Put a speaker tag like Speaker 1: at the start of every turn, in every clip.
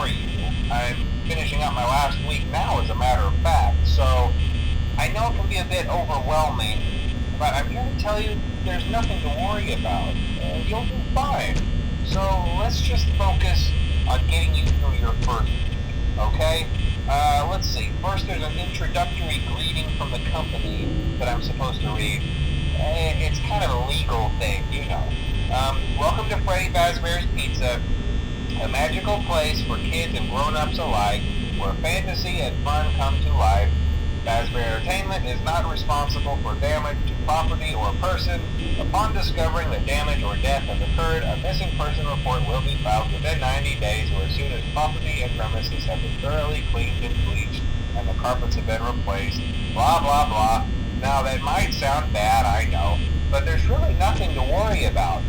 Speaker 1: bore you. I'm finishing up my last week now, as a matter of fact, so I know it can be a bit overwhelming, but I'm here to tell you there's nothing to worry about. You'll do fine. So let's just focus on getting you through your first week, okay? Let's see. First, there's an introductory greeting from the company that I'm supposed to read. It's kind of a legal thing, you know. Welcome to Freddy Fazbear's Pizza, a magical place for kids and grown-ups alike, where fantasy and fun come to life. Fazbear Entertainment is not responsible for damage to property or person. Upon discovering that damage or death has occurred, a missing person report will be filed within 90 days or as soon as property and premises have been thoroughly cleaned and bleached and the carpets have been replaced. Blah, blah, blah. Now, that might sound bad, I know, but there's really nothing to worry about.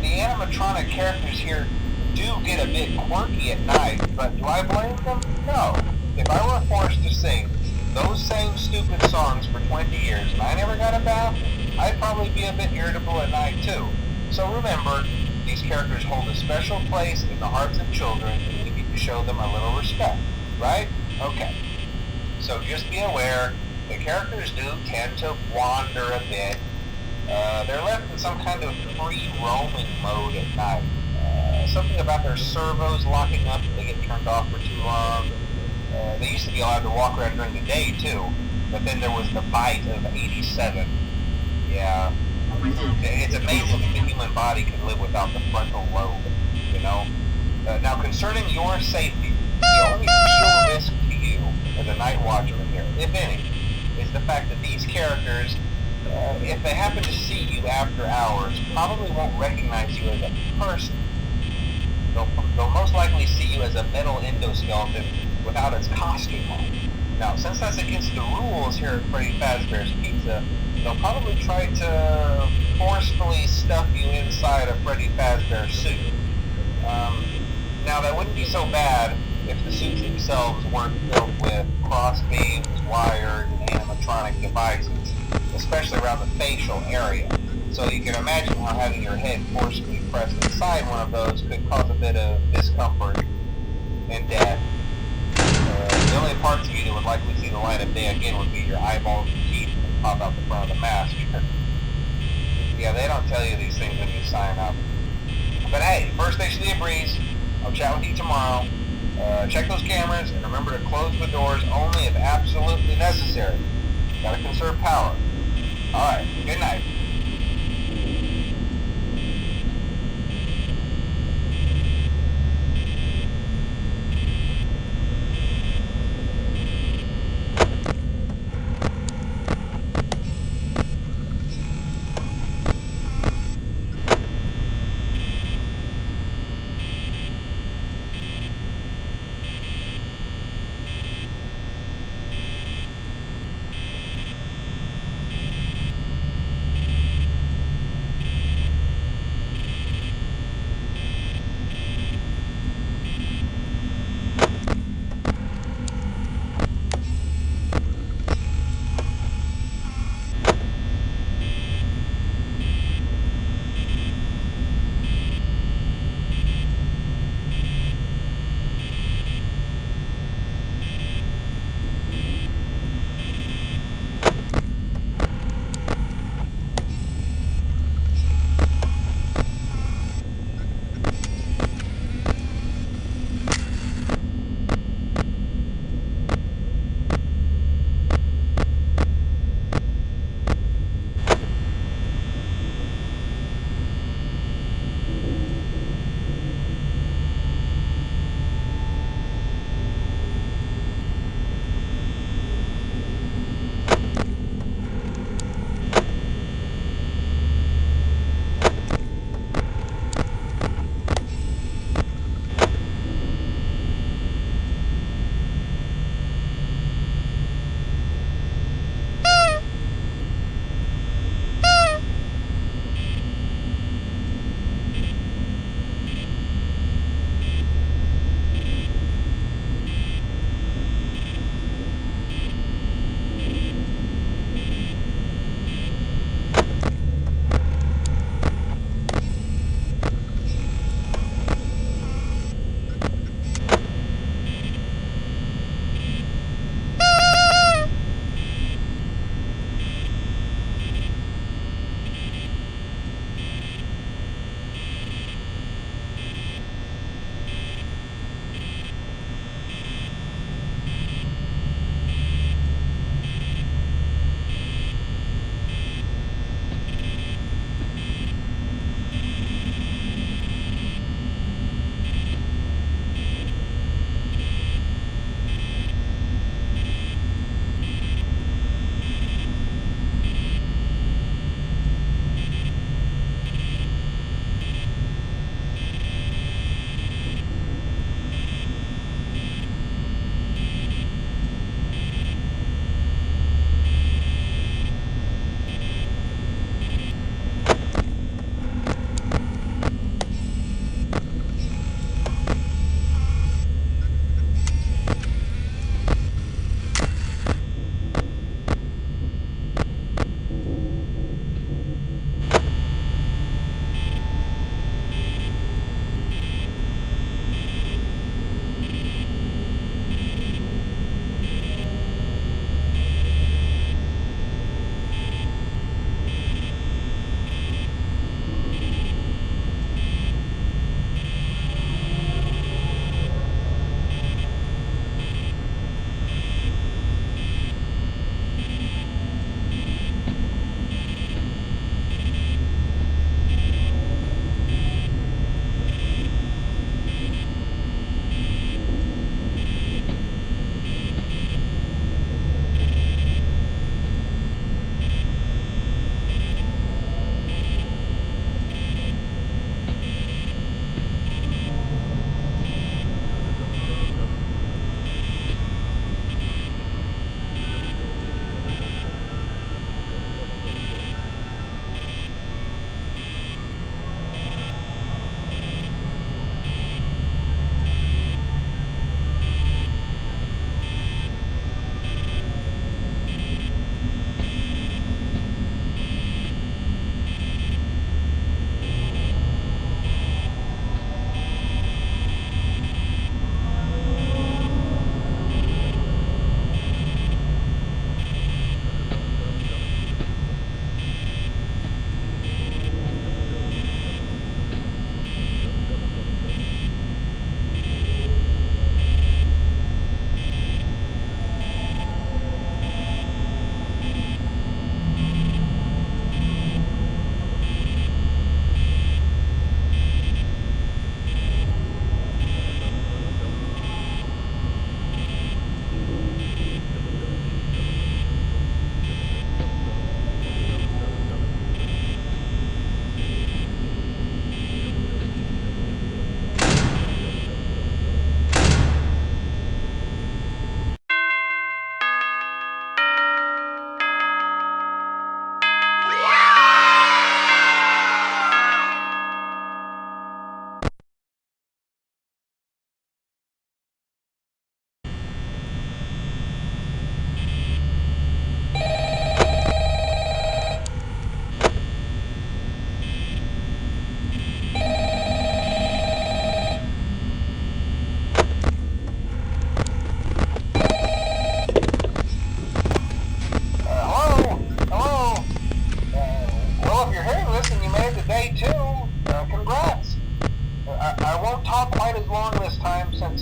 Speaker 1: The animatronic characters here do get a bit quirky at night, but do I blame them? No. If I were forced to sing those same stupid songs for 20 years and I never got a bath, I'd probably be a bit irritable at night too. So remember, these characters hold a special place in the hearts of children and we need to show them a little respect, right? Okay. So just be aware, the characters do tend to wander a bit. They're left in some kind of free roaming mode at night. Something about their servos locking up if they get turned off for too long. They used to be allowed to walk around during the day too, but then there was the bite of 87. Yeah, it's amazing that the human body can live without the frontal lobe, you know? Now, concerning your safety, the only real risk to you as a night watchman here, if any, is the fact that these characters, if they happen to see you after hours, probably won't recognize you as a person. They'll most likely see you as a metal endoskeleton without its costume on. Now, since that's against the rules here at Freddy Fazbear's Pizza, they'll probably try to forcefully stuff you inside a Freddy Fazbear suit. Now, that wouldn't be so bad if the suits themselves weren't filled with cross beams, wires, and animatronic devices, especially around the facial area. So you can imagine how having your head forcibly pressed inside one of those could cause a bit of discomfort and death. The only parts of you that would likely see the light of day again would be your eyeballs and teeth that pop out the front of the mask. Yeah, they don't tell you these things when you sign up. But hey, first station of the breeze. I'll chat with you tomorrow. Check those cameras and remember to close the doors only if absolutely necessary. Gotta conserve power. Alright, good night.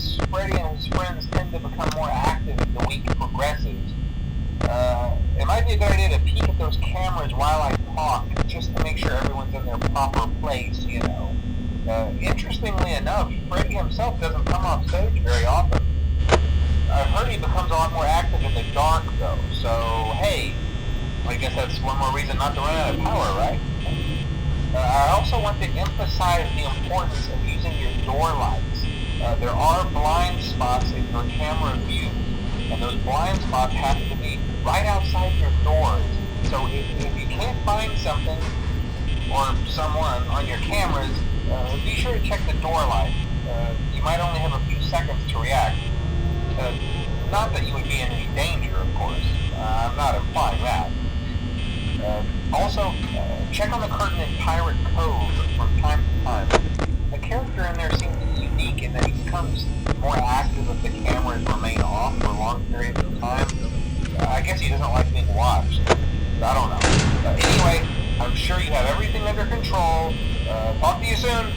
Speaker 1: as Freddy and his friends tend to become more active as the week progresses, it might be a good idea to peek at those cameras while I talk, just to make sure everyone's in their proper place, you know. Interestingly enough, Freddy himself doesn't come off stage very often. I've heard he becomes a lot more active in the dark, though, so hey, I guess that's one more reason not to run out of power, right? I also want to emphasize the importance of using your door lights. There are blind spots in your camera view, and those blind spots happen to be right outside your doors. So if you can't find something or someone on your cameras, be sure to check the door light. You might only have a few seconds to react. Not that you would be in any danger, of course. I'm not implying that. Also, check on the curtain in Pirate Cove from time to time. The character in there seems unique in that he becomes more active if the cameras remain off for long periods of time. I guess he doesn't like being watched. I don't know. Anyway, I'm sure you have everything under control. Talk to you soon.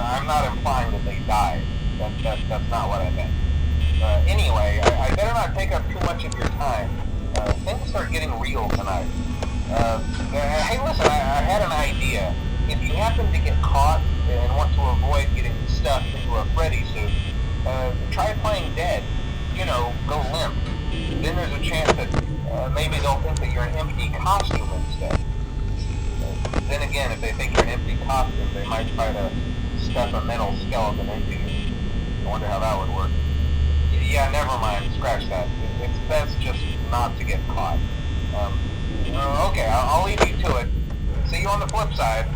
Speaker 1: I'm not implying that they died. That's not what I meant. Anyway, I better not take up too much of your time. Things start getting real tonight. Hey, listen, I had an idea. If you happen to get caught and want to avoid getting stuffed into a Freddy suit, try playing dead. You know, go limp. Then there's a chance that maybe they'll think that you're an empty costume instead. Then again, if they think you're an empty costume, they might try to stuff a metal skeleton into you. I wonder how that would work. Yeah, never mind. Scratch that. It's best just not to get caught. Okay, I'll leave you to it. See you on the flip side.